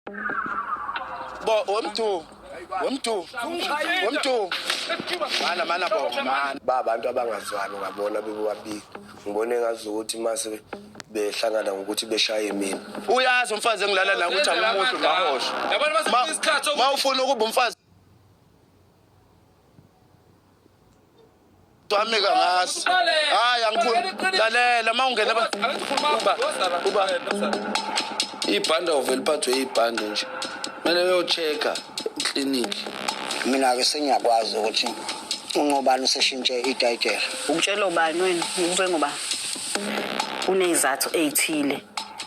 Bo wemtu mana bo man ba abantu abangazwani ngabona bebobabili ngibone ngazukuthi mase behlangana ngokuthi beshaye mina uyazi umfazi engilala la ukuthi amumuntu ngahosha yabantu basithi isikhathi mawufuna ukuba umfazi Twameka ngasi hayi angikhulu lalela mawungena uba ibhanda ovela phathwe ibhanda nje manje uyochecka eclinic mina ke sengiyakwazi ukuthi ungobani useshintshe itayitela ukutshela ubani wena ukuze ngoba unezathu ezithile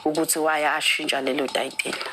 ukuthi waya ashintsha lelo tayitela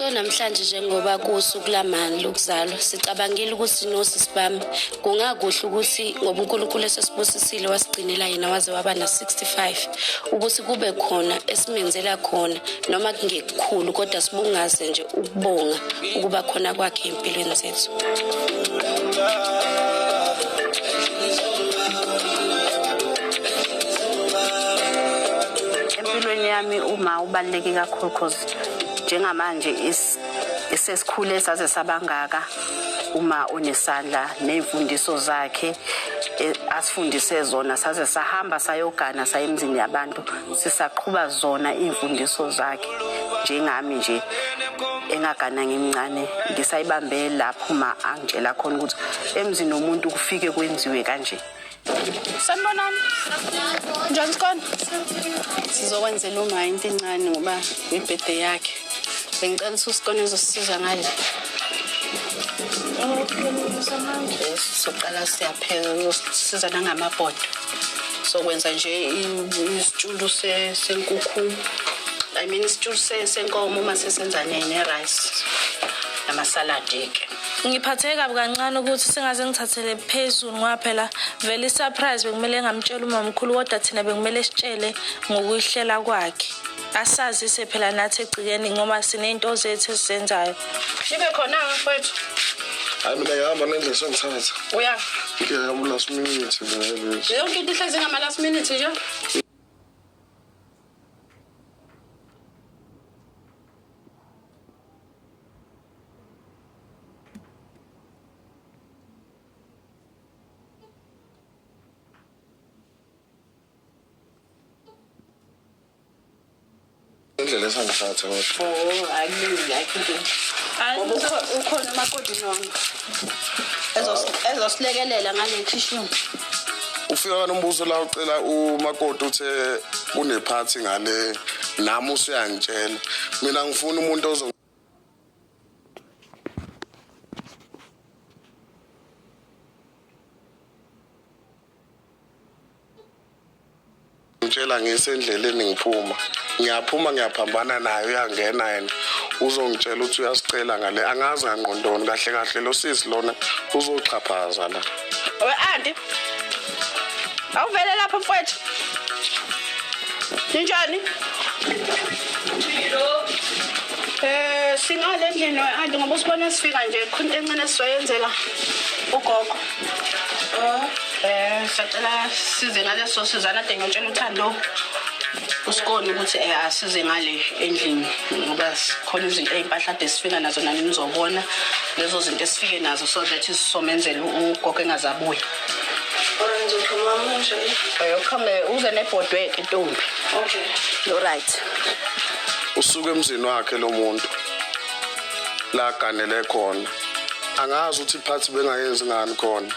namhlanje njengoba kusuku lamani lokuzalwa sicabangile ukuthi nosisi bami kungakuhle ukuthi ngoba uNkulunkulu esesibusisile wasigcinela yena waze waba na65 ukuthi kube khona esimenzela khona noma kungekukhulu kodwa sibungaze nje ukubonga ukuba khona kwakhe empilweni zethu. Empilweni yami uma ubaluleke kakhulu cause njengamanje isesikhule saze sabangaka uma unesandla nemfundiso zakhe asifundise zona saze sahamba sayogana sayemzini yabantu sisaqhubha zona imfundiso zakhe njengami nje engagana ngimncane ngisayibambe lapho uma angitshela khona ukuthi emzini nomuntu kufike kwenziwe kanje. Sanibonani. Njani skon? Sizokwenzela uma into encane ngoba ibirthday yakhe. Bengicela usikone uzosisiza ngale. Soqala siyapheka uyosisiza nangamabhodo. Sokwenza nje isitshulu senkukhu. I mean isitshulu senkomo uma sesenza nerice namasaladi ke. Ngiphatheke kabi kancane ukuthi singaze ngithathele phezulu ngoba phela vele isurprise bekumele ngamtshela umamkhulu kodwa thina bekumele sitshele ngokuyihlela kwakhe. Asazise phela nathi egcikeni ngoba sinento zethu esizenzayo. Shibe khona mfowethu. Hayi mina ngihamba nendlela sengithatha. Uya. Ngihamba last minute nje. Yonke into ihlezi ngama last minute nje. Indlela esangithatha kodwa. Akulungile ayikho. Ukhona makoti nonke. Ezosilekelela ngale kitchen. Ufika nombuzo la ucela umakoti uthe kunephathi ngale nami usuyangitshela. Mina ngifuna umuntu ozo ngitshela ngisendleleni ngiphuma. Ngiyaphuma ngiyaphambana nayo uyangena yena uzongitshela ukuthi uyasicela ngale angazi ngqondoni kahle kahle lo sisi lona uzoxhaphaza la. Owe auntie. Awuvele lapha mfowethu. Njani? Singale endlini auntie ngoba usibona sifika nje khona encane sizoyenzela ugogo. Sicela size ngaleso sizana ade ngiyotshela uThando usikoni ukuthi asize ngale endlini ngoba sikhona izinto ezimpahla ade sifika nazo nani nizobona lezo zinto esifike nazo so that sizomenzela ugogo engazabuya. Ngizokhuluma manje. Ukhame uze nebhodwe intombi. Okay. All right. Usuke emzini wakhe lo muntu la ganele khona. Angazi ukuthi iphathi bengayenzi ngani khona.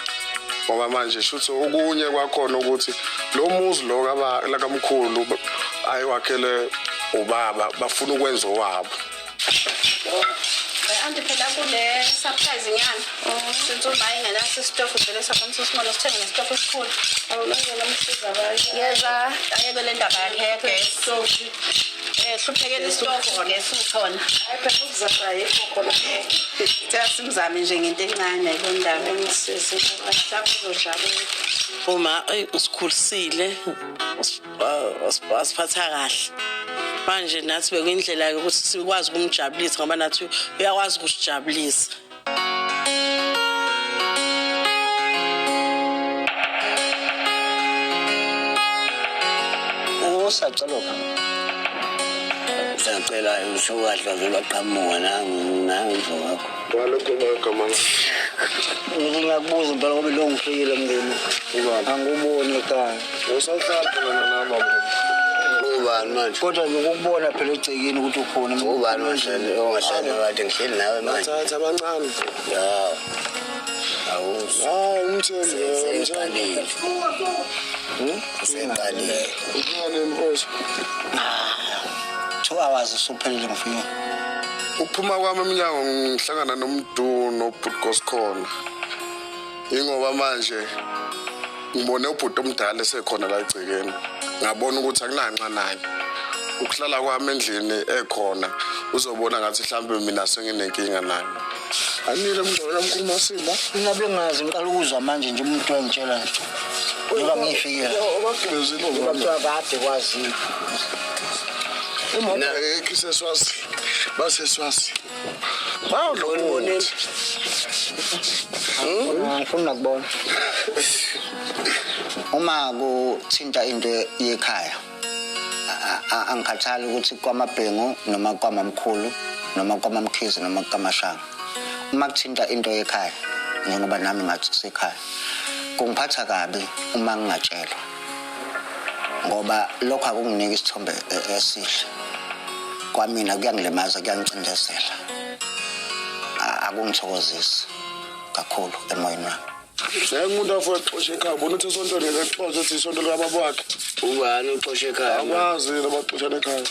Ngoba manje shuthi okunye kwakhona ukuthi lo muzi lo lakamkhulu ayiwakhele ubaba bafuna ukwenza owabo. Anti phela kule surprise nyana. Since umaye ngenaso stock vele sakhamisa isimolo sithenge nesitock esikhulu. Awulanje namsiza abayi. Yeza ayeke le ndaba yakhe gas. So hluphekela isitoko ngesithona. Hayi phela ukuzapha yikho khona. Simzame nje ngento encane lo ndaba engisize mhlawumbe uzojabula. Uma usikhulisile wasiphatha kahle manje nathi bekuyindlela ukuthi sikwazi ukumjabulisa ngoba nathi uyakwazi ukusijabulisa. Usacela Sacela usukahle zolaqhamuka nangemva wakho. Walokho magama. ngiyakubuza impela ngoba lo ngifikile mngeni. Anguboni ekhaya. Usahlala nami Ubani manje? Kodwa ngikubona phela egcekeni ukuthi ukhona. Ubani manje ongahlala kade ngihleli nawe manje? Thatha abancane. Ya. Awuzi. Umthembu. Seqalile. Seqalile. Ukhona inkosi. 2 hours usuphelile ngifike. Ukuphuma kwami eminyango ngihlangana nomdu nobhutkosi khona. Ingoba manje ngibone ubhuti omdala esekhona la egcekeni. Ngabona ukuthi akunanxa naye. Ukuhlala kwami endlini ekhona uzobona ngathi mhlambe mina senginenkinga naye. Anile mngcwele omkhulu Masimba. Mina bengazi ngiqala ukuzwa manje nje umuntu wangitshela nje. Ngoba ngifikile. Obagqezile Ngoba kade kwazi. Imona ekiseswazi. Baseswazi. Hawu lo muntu. Ngifuna ukubona. Uma kuthinta into yekhaya angikhathali ukuthi kwamabhengu noma kwamamkhulu noma kwamamkhizi noma kwamashanga. Uma kuthinta into yekhaya njengoba nami ngathi sekhaya kungiphatha kabi uma ngingatshelwa ngoba lokho akunginika isithombe esihle kwamina kuyangilimaza kuyancindezela akungithokozisi kakhulu emoyeni wami. Umuntu afexoshe ekhaya bona uthi isonto lexoxe uthi isonto likababa wakhe. Ubani uxoshe ekhaya? Akwazi labaxoshana ekhaya.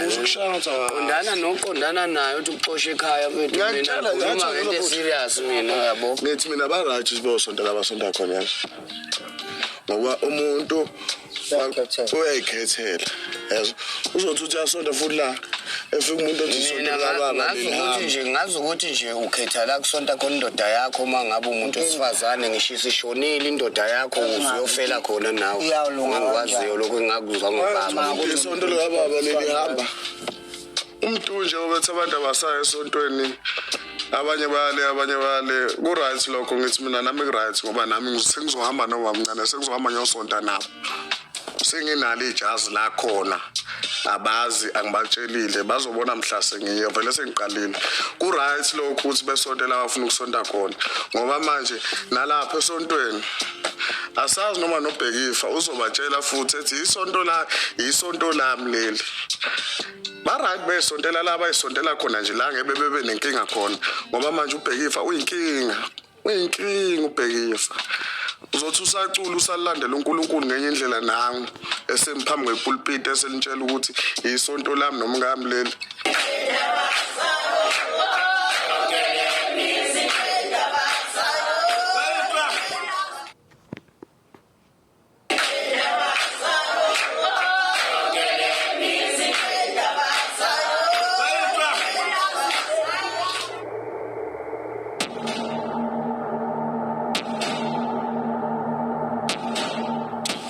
Ukushatha Qondana noqondana naye uthi uxoshe ekhaya mfethu mina uma ngento serious mina yabo. Ngithi mina ba right sibosonto labasonto khona yazi. Ngoba umuntu uyayikhethela yazi. Uzothi uthi asonto futhi la efika umuntu othi isonto lababa ngazi ukuthi nje ukhetha la kusonta khona indoda yakho uma ngabe umuntu wesifazane ngishisa ishonile indoda yakho uzuyofela khona nawe. Ngikwaziyo lokho engakuzwa ngobaba. Isonto likababa lelihamba. Umuntu nje obethi abantu abasaya esontweni abanye bale ku right lokho ngithi mina nami ku right ngoba nami sengizohamba noma mncane sengizohamba ngiyosonta nabo. Senginalo ijazi la khona abazi angibatshelile bazobona mhla sengiye vele sengiqalile ku right lokho ukuthi besontela abafuna ukusonta khona ngoba manje nalapha esontweni asazi noma nobhekifa uzobatshela futhi ethi isonto lami leli ba right besontela la bayisontela khona nje la ngebe bebe nenkinga khona ngoba manje ubhekifa uyinkinga ubhekifa uzothi usacula usalandela uNkulunkulu ngenye indlela nangu esemphambi kwepulpit eselintshela ukuthi isonto lami noma ngami leli.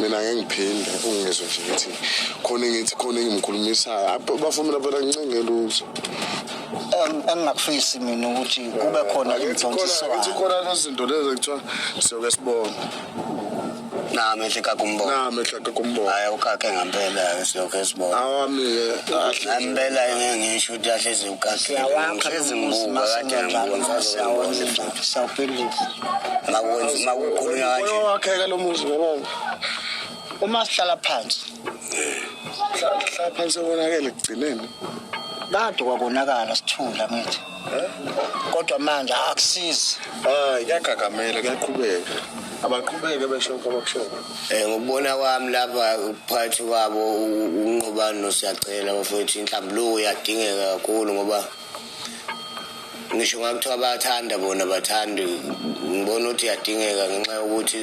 Mina ngiphinde ungizwe nje ukuthi khona engimkhulumisayo bafuna phela ngincengela uzo engingakufisi mina ukuthi kube khona imfontsiswano. Ukuthi khona lezinto lezi ekuthiwa siyoke sibone. Nami ehleka kumbona. Hayi ukake ngempela ke siyoke sibona. Awami ngempela ngisho ukuthi ahleze ukake. Ngihlezi ngibuka kanjani sawuphelile. Makukhulunywa kanje. Wakheka lo muzi ngobaba. Uma sihlala phansi. Hlala phansi ubonakele kugcineni. Kade kwabonakala sithula ngithi. Kodwa manje akusizi. Hayi kuyagagamela kuyaqhubeka. Abaqhubeke beshonke abakushona. Ngokubona kwami lapha uphathi wabo unqobano siyacela bafethu inhlambulo uyadingeka kakhulu ngoba ngisho ngakuthiwa bayathanda bona bathanda ngibona ukuthi yadingeka ngenxa yokuthi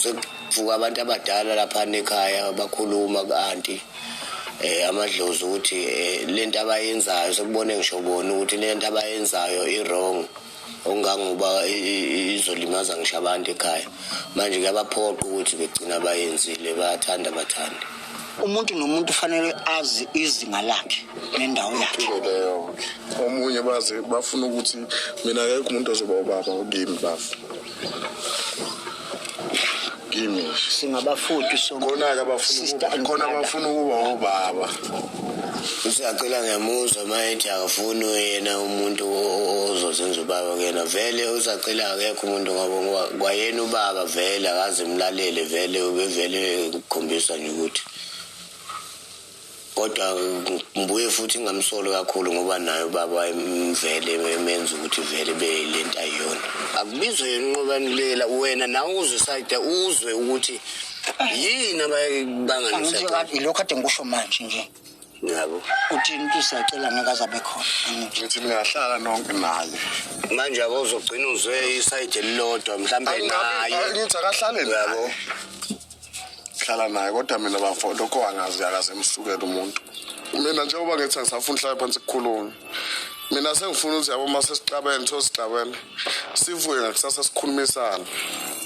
sekuvuka abantu abadala lapha ekhaya bakhuluma kanti amadlozi ukuthi lento abayenzayo sekubone ngisho bona ukuthi lento abayenzayo i-wrong ongangoba izolimaza ngisho abantu ekhaya manje kuyabaphoqa ukuthi begcina bayenzile bayathanda bathanda. Umuntu nomuntu fanele azi izinga lakhe nendawo yakhe. Omunye baze bafuna ukuthi mina akekho umuntu ozoba ubaba ngimi bafu. Kimi singabafuthi khona-ke abafuna ukuba ubaba. Usacela ngemuzwa mayethi akafuni yena umuntu ozozenza ubaba kuyena vele usacela akekho umuntu ngoba kwayena ubaba vele akaze mlalele vele ukukhombisa nje ukuthi kodwa ngibuye futhi ngamsolo kakhulu ngoba naye ubaba imvele emenza ukuthi vele belento ayona akubizwe inqobanile wena nawe uzwe side uzwe ukuthi yini abayibanganisa lokho kade ngisho manje nje yabo uthini usacela ngeke azabe khona ngithi ningahlala nonke naye manje akuzogcina uzwe iside elilodwa mhlambe naye ngithi akahlale yabo hlala naye kodwa mina bafo lokho angazi akaze emsukela umuntu mina njengoba ngithi ngisafuna uhlala phansi kukhulunywe mina sengifuna ukuthi yabo mase sicabene sosicabene sivuye ngakusasa sikhulumisana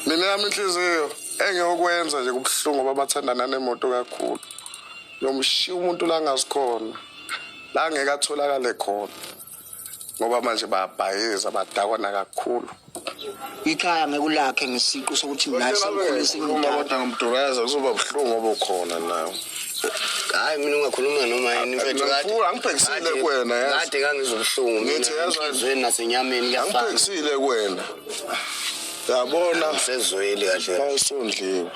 mina yami inhliziyo engiyokwenza nje kubuhlungu ngoba bathandana nemoto kakhulu yomshiya umuntu la ngazikhona la ngeke atholakale khona ngoba manje bayabhayiza badakwana kakhulu ikhaya ngekulakhe ngisiqo sokuthi mina sengikhulisa uma kodwa ngomduraza uzoba buhlungu ngoba ukhona nawe. Hayi mina ungakhuluma noma yini mfethu kade angibhekisile kuwena yazi kade kangizobuhlungu ngithi yazweni nasenyameni kuyafana angibhekisile kuwena yabona sezweli kahle bayisondliwe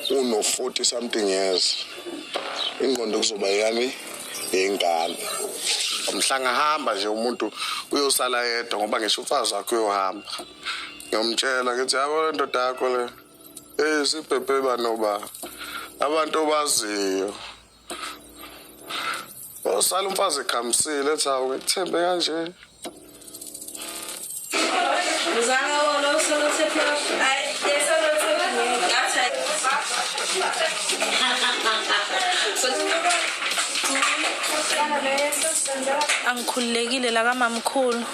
uno 40 something years ingqondo kuzoba yani yengane umhlanga hamba nje umuntu uyosala yedwa ngoba ngisho ufazi wakhe uyohamba ngiyomtshela ngithi yabo ndoda yakho le sibhebhe banoba abantu obaziyo osala umfazi ekhamisile ethi awu ngithembe kanje uzanga wona usolothe ay esolothe ngathi angikhululekile la kamamkhulu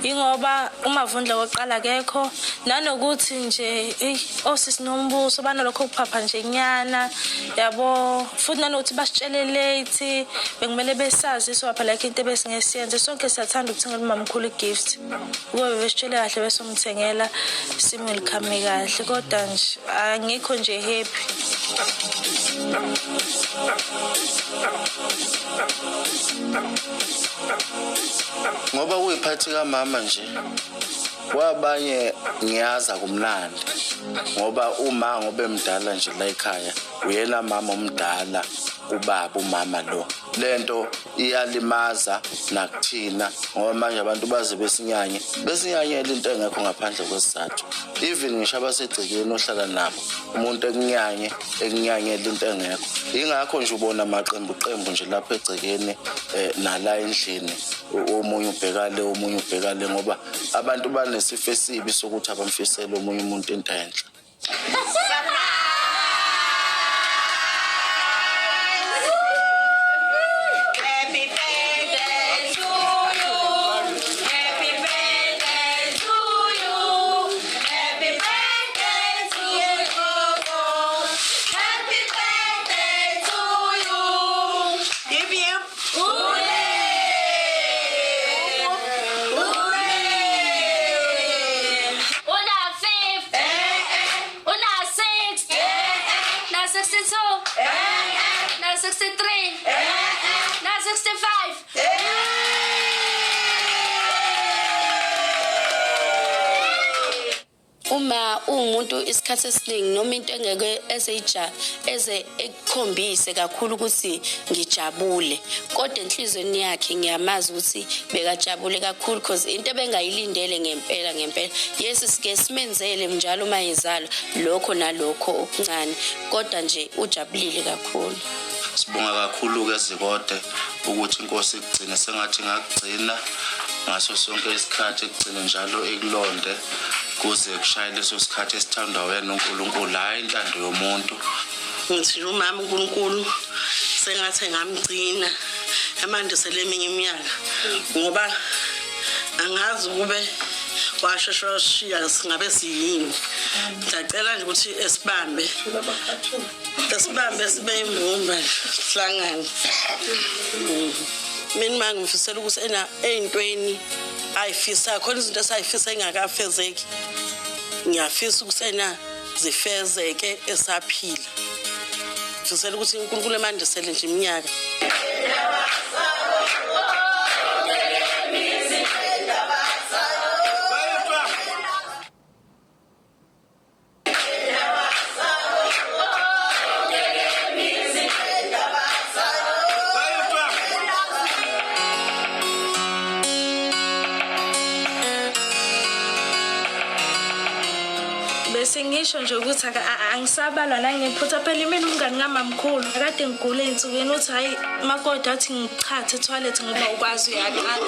ingoba umavundla oqala akekho nanokuthi nje osisi nombuso banalokho kuphapha nje nyana yabo futhi nanokuthi basitshele late bekumele besazi swapha like into besingesiyenze sonke siyathanda ukuthengela umamkhulu igift ngoba besitshele kahle besomthengela simo likhame kahle kodwa nje angikho nje happy. Ngoba uyiphathi kamama nje wabanye ngiyaza kumlanda ngoba uma ngobe mdala nje la ekhaya uyena mama omdala ubaba umama lo lento iyalimaza nakuthina ngoba manje abantu baze besinyanyela into engekho ngaphandle kwesizathu even ngisho abasegcekeni ohlala nabo umuntu ekunyanyela into engekho ingakho nje ubona amaqembu nje lapha egcekeni nala endlini omunye ubhekale ngoba abantu banesifo esibi sokuthi abamfisela omunye umuntu into enhle. Uma umuntu isikhathi esiningi noma into engeke eze ekukhombise kakhulu ukuthi ngijabule kodwa enhlizweni yakhe ngiyamazi ukuthi bekajabule kakhulu because into ebengayilindele ngempela yes sike simenzele njalo mayezalo lokho nalokho okuncane kodwa nje ujabulile kakhulu. Sibonga kakhulu ke Zikode ukuthi inkosi igcine sengathi ngakugcina ngaso sonke isikhathi igcine njalo ekulonde kuze kushaye leso sikhathi esithandwa wena uNkulunkulu hayi inhlando yomuntu. Ngithi umama uNkulunkulu sengathi ngamgcina amandisele eminye iminyaka ngoba angazi kube washesha washiya singabe siyini. Ngicela nje ukuthi esibambe sibe imbumba sihlangane. Mina mangifisela ukuthi ena eyintweni ayifisa khona izinto esayifisa ingakafezeki. Ngiyafisa ukuthi ena zifezeke esaphila. Ngifisela ukuthi uNkulunkulu emandisele nje iminyaka. Ngisho nje ukuthi angisabalwa nangiphutha phela mina umngani ngamamkhulu akade ngigule insukwini uthi hayi makoti athi ngichathe toilet ngoba ukwazi uyaqala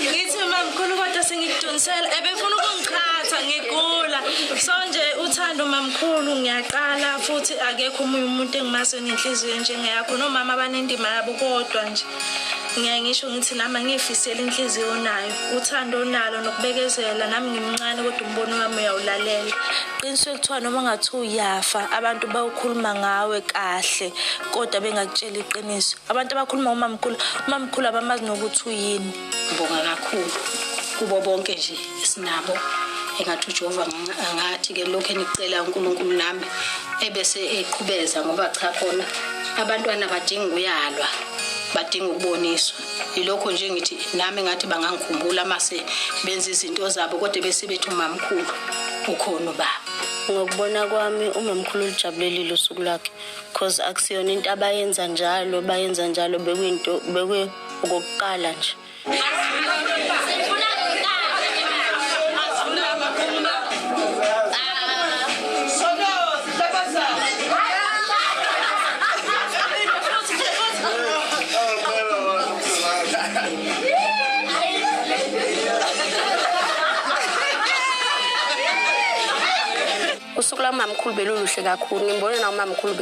ngithi mamkhulu kodwa sengikudonisela ebefuna ukungichatha ngigula so nje uthando mamkhulu ngiyaqala futhi akekho umuntu engimaso nenhliziyo njengeyakho nomama abanendima yabo kodwa nje ngisho ngithi nami ngifisela inhliziyo nayo uthando nalo nokubekezela nami ngimncane kodwa umbono wami uyawulalela qiniswe kuthiwa noma ngathi uyafa abantu bawukhuluma ngawe kahle kodwa bengakutshela iqiniso abantu abakhuluma umamkhulu abamazi nokuthi uyini. Ngibonga kakhulu kubo bonke nje esinabo engathi uJehova angathi ke lokho enicela uNkulunkulu nami ebese eqhubeza ngoba cha khona abantwana badinga ukuyalwa badinga ukuboniswa ilokho nje ngithi nami ngathi bangangikhumbula mase benza izinto zabo kodwa bese bethi umamkhulu ukhona baba. Ngokubona kwami umamkhulu ujabulelile usuku lakhe because akusiyona into bayenza njalo bekuyinto okokuqala nje. Usuku lamamkhulu beluluhle kakhulu ngibona na umamkhulu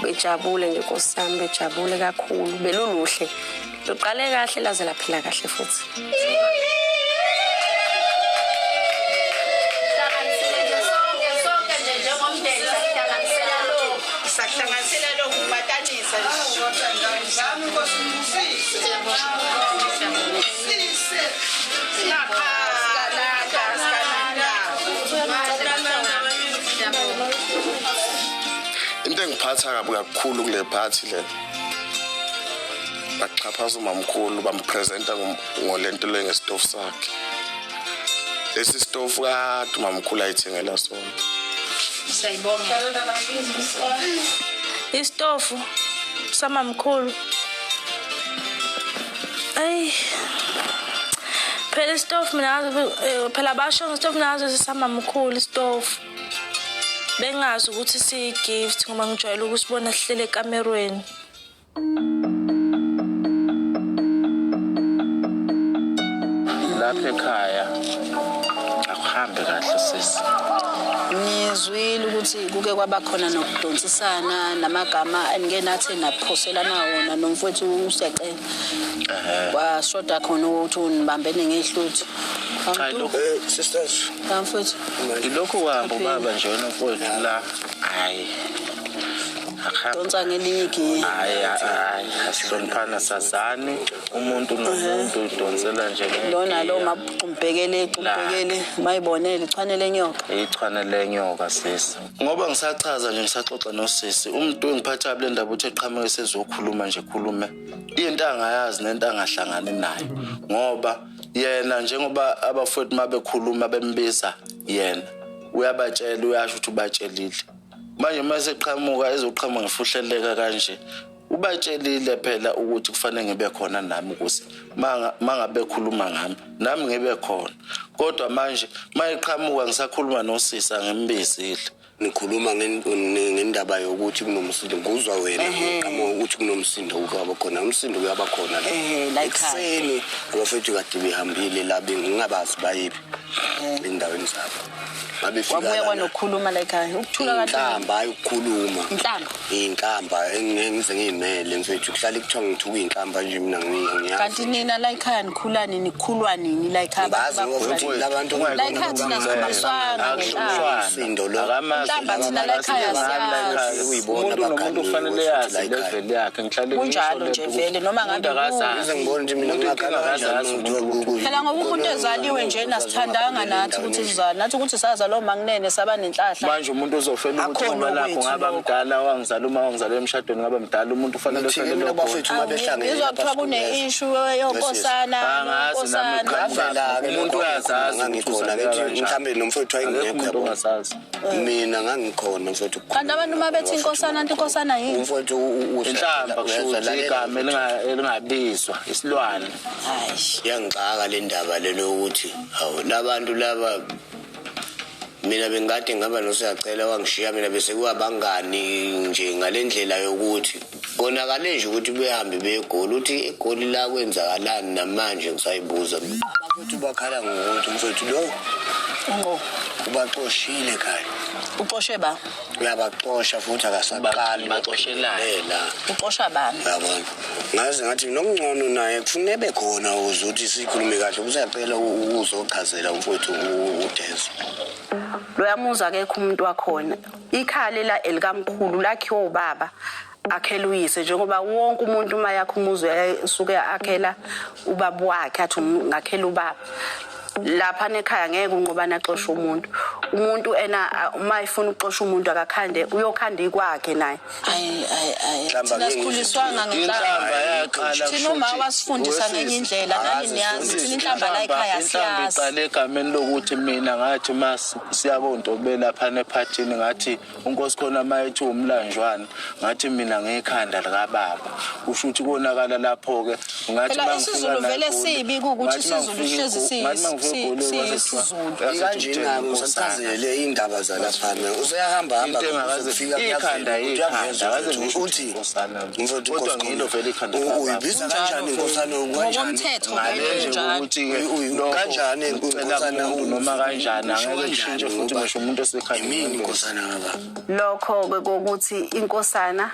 bejabule nje nkosami bejabule kakhulu beluluhle luqale kahle laze laphila kahle futhi. Sahlanganisela lokhu kubatanisa ngami Nkosi ngusise into engiphatha kabi kakhulu kule party le baxhaphaza umamkhulu bampresenta ngolento le ngesitofu sakhe lesi stofu kade umamkhulu ayithengela sona. Sayibonga Istofu samamkhulu ay phela istofu mina phela basho istofu nazo sisamamkhulu istofu bengazi ukuthi siyigift ngoba ngijwayele ukusibona sihlele ekamerweni. Lapha ekhaya akuhambe kahle sisi. ngizwile ukuthi kuke kwaba khona nokudonsisana namagama angenathi naphoselana wona nomfowethu uSecela washoda khona ukuthi unibambene ngehluthi. Sisters Mfowethu Ilokhu wahamba baba nje wena mfowethu la hayi donsa ngelinye igiye. hayi asihloniphana sazani umuntu nomuntu udonsela nje Lona lo maqumbhekele mayibonele ichwane lenyoka sisi ngoba ngisachaza nje ngisaxoxa nosisi umuntu engiphatha kule ndaba uthi eqhamuke sezokhuluma nje khulume into angayazi nento angahlangani nayo ngoba yena njengoba abafowethu mabekhuluma bembiza yena uyabatshela uyasho ukuthi ubatshelile manje mase eqhamuka ezoqhamuka ngefuhleleka kanje ubatshelile phela ukuthi kufanele ngibe khona nami ukuthi mangabe khuluma ngami nami ngibe khona kodwa manje mayiqhamuka ngisakhuluma nosisa ngembizile nikhuluma ngendaba yokuthi kunomsindo nguzwa wena ngama ukuthi kunomsindo ukaba khona umsindo uyaba khona la ekuseni abafethu kade behambile la bengingabazi bayiphi endaweni zabo babefika wabuye kwanokukhuluma la ekhaya ukuthula kahle inhlamba ukukhuluma inhlamba inhlamba engize ngimele mfethu kuhlala kuthiwa ngithuka inhlamba nje mina ngiyazi kanti nina la ekhaya nikhulani nikhulwa nini la ekhaya bazi ngokuthi labantu la ekhaya thina sikhulumiswana umsindo lo inhlamba thina la ekhaya siyazi umuntu nomuntu ufanele yazi level yakhe ngihlale kunjalo nje vele noma ngabe ngibona nje mina ngingakazazi umuntu phela ngoba umuntu ezaliwe nje nasithandanga nathi ukuthi sizana nathi ukuthi saza lo manginene saba nenhlahla manje umuntu uzofela ukuthi uma lakho ngaba mdala wangizala uma wangizala emshadweni ngaba mdala umuntu ufanele ufele lo bafethu babehlangene ngizokuthiwa kune issue yonkosana umuntu uyazazi ngikhona ngithi mhlambe nomfowethu ayingekho ungasazi mina ngangikhona mfowethu kanti abantu mabethi inkosana anti inkosana yini umfowethu inhlamba kusho igama elingabizwa isilwane hayi yangixaka le ndaba lelo ukuthi hawu labantu laba mina bengade ngaba nosiyacela wangishiya mina bese kuwabangani nje ngalendlela yokuthi konakale nje ukuthi behambe beyeGoli uthi eGoli la kwenzakalani namanje ngisayibuza abafethu bakhala ngokuthi umfethu lo ubaxoshile ekhaya uxoshe ba uyabaxosha futhi akasaqali baxoshelana uxosha bani yabona ngaze ngathi nokungcono naye kufanele bekhona ukuthi sikhulume kahle usiyacela uzochazela umfowethu uDezo loyamuza akekho umuntu wakhona ikhaya la elikamkhulu lakhiwa ubaba akhela uyise njengoba wonke umuntu uma yakhe umuzi usuke akhela ubaba wakhe athi ngakhela ubaba lapha nekhaya ngeke unqobana axosha umuntu ena uma ifuna uxosha umuntu akakhande uyokhanda ikwakhe naye thina sikhuliswanga inhlamba yaqala thina uma wasifundisa ngenye indlela nani niyazi thina inhlamba la ekhaya siyazi iqale egameni lokuthi mina ngathi siyabonto lapha nephathini ngathi unkosi khona mayethi umlanjwana ngathi mina ngekhanda likababa kusho ukuthi konakala lapho ke ngathi mangifika vele sibi ukuthi isizulu hlezi kanjena usachazele indaba zalapha useyahamba hamba ukufika ikhanda uthi kodwa ngilo vele ikhanda uyibiza kanjani inkosana ngokomthetho ukuthi kanjani inkosana noma kanjani angeke ishintshe futhi ngisho umuntu osekhaya imini inkosana ngaba lokho ke ukuthi inkosana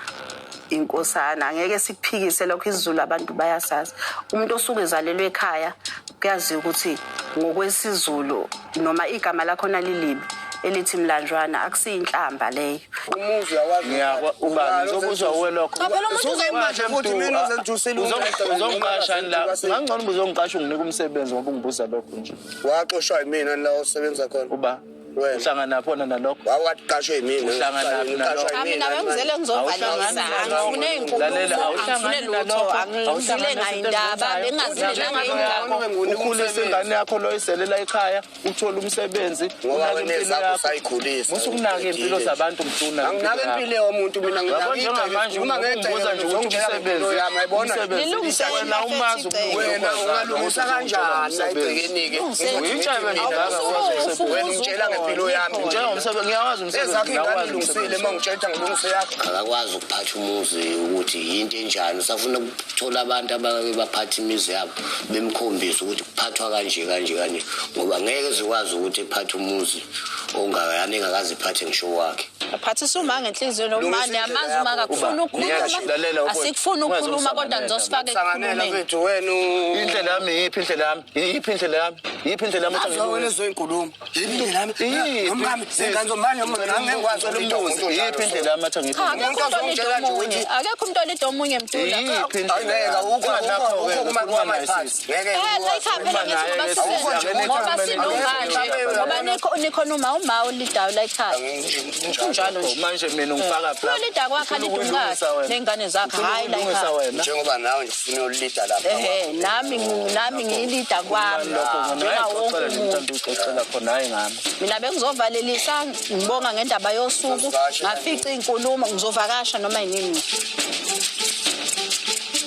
angeke sikuphikise lokho isiZulu abantu bayasazi umuntu osuke ezalelwe ekhaya kuyazi ukuthi ngokwesizulu noma igama lakho nalilibi elithi mlanjwana akusiyinhlamba leyo umuzi yawazi ngiyakwa uba ngizokuzwa welokho phela umuntu uzemanje futhi mina uzengijusela uzongiqasha la ngangcono uzongiqasha unginika umsebenzi ngoba ungibuza lokho nje waxoshwa yimina la osebenza khona uba uhlangana phona nalokho waqashwe yimina uhlangana nalokho mina bengizele ngizovalisa angifune inkulumo angifune lutho angifune ngayindaba bengazimelanga ingakho ukhulisa ingane yakho lo iselela ekhaya uthola umsebenzi ngoba wena zakho sayikhulisa musukunaka impilo zabantu mtuna anginake impilo yomuntu mina nginamanje uma ngenza nje ukuthi umsebenzi yami ayibona wena umazi wena ungalungisa kanjani ayigcekeni ke uyitshabe ngidala wena umtshela ngempilo yami njengomsebenzi ngiyawazi umsebenzi ngiyawazilungisile mangitshela ngilungise yakho akakwazi ukuphatha umuzi ukuthi into enjani usafuna ukuthola abantu abaphatha imizi yabo bemkhombisa ukuthi kuphathwa kanje ngoba ngeke zikwazi ukuthi ephathe umuzi ongayani engakazi iphathe ngisho wakhe aphathisa uma ngenhliziyo nomani amazi uma akufuna ukukhuluma asikufuna ukukhuluma kodwa ngizosifaka ekukhulumeni mfethu wena indlela yami yiphi indlela yami wena ezoyinkulumo indlela yami nomkami ngizomanje ngangekwazi umuntu yiphi indlela yami athi ngithi umuntu ozongitshela nje ukuthi akekho umuntu olida omunye mtula ayeka ukuma mayiphansi ngeke la ekhaya phela ngoba sinomanje ngoba nikhona uma olidayo la ekhaya kunjalo nje manje mina ngifaka phela olida kwakhe alidungakhe nengane zakhe hayi la ekhaya njengoba nawe nje ufuna ulida lapha nami ngilida kwami njenga wonke umuntu ucela khona hayi ngami mina bengizovalelisa ngibonga ngendaba yosuku ngafica inkulumo ngizovakasha noma yini